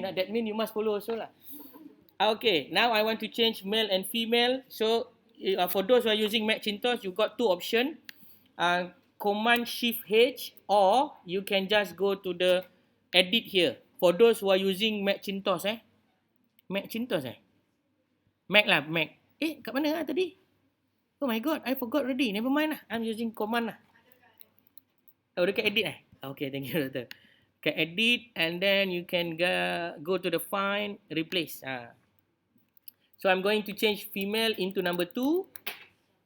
That means you must follow also lah. Okay, now I want to change male and female. So for those who are using Macintosh, you got two options. Command Shift H, or you can just go to the edit here. For those who are using Macintosh, Macintosh Mac lah, Mac. Kat mana lah tadi? Oh my god, I forgot already. Never mind lah. I'm using command lah. Oh, dekat edit Okay, thank you, Doctor. Dekat edit, and then you can go to the find, replace. So I'm going to change female into number 2,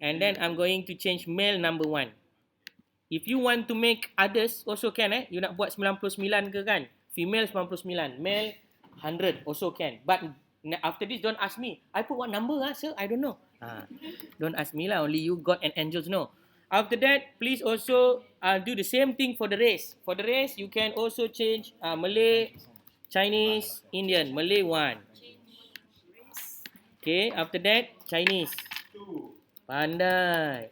and then I'm going to change male number 1. If you want to make others, also can You nak buat 99 ke kan? Female 99, male 100 also can. But after this, don't ask me. I put what number sir? I don't know. Don't ask me lah. Only you, God and angels know. After that, please also do the same thing for the race. For the race, you can also change Malay, Chinese, Indian. Malay 1. Okay, after that, Chinese. Pandai.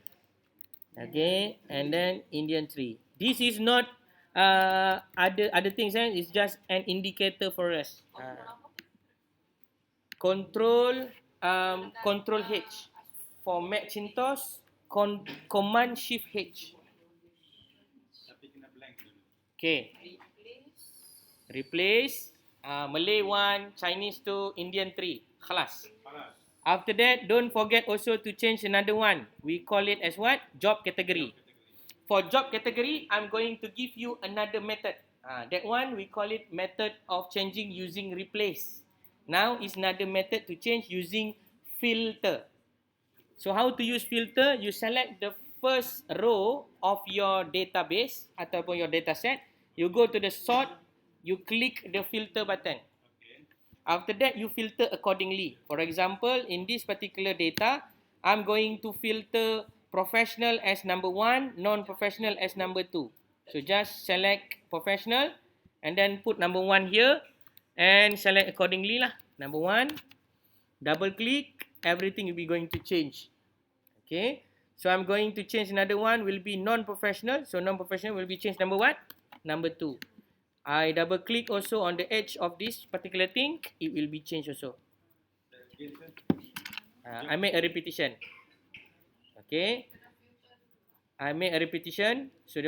Okay, and then Indian 3. This is not other things. It's just an indicator for us. Control H. For Macintosh, Command Shift H. Okay. Replace. Malay 1, Chinese 2, Indian 3. Khalas. After that, don't forget also to change another one. We call it as what? Job category. For job category, I'm going to give you another method. That one, we call it method of changing using replace. Now is another method to change using filter. So how to use filter? You select the first row of your database ataupun your data set. You go to the sort. You click the filter button. After that, you filter accordingly. For example, in this particular data, I'm going to filter professional as number 1, non-professional as number 2. So just select professional and then put number 1 here and select accordingly lah. Number 1, double click, everything will be going to change. Okay, so I'm going to change another one, will be non-professional. So non-professional will be changed number what? Number 2. I double click also on the edge of this particular thing, it will be changed also. I make a repetition. Okay, I make a repetition. So the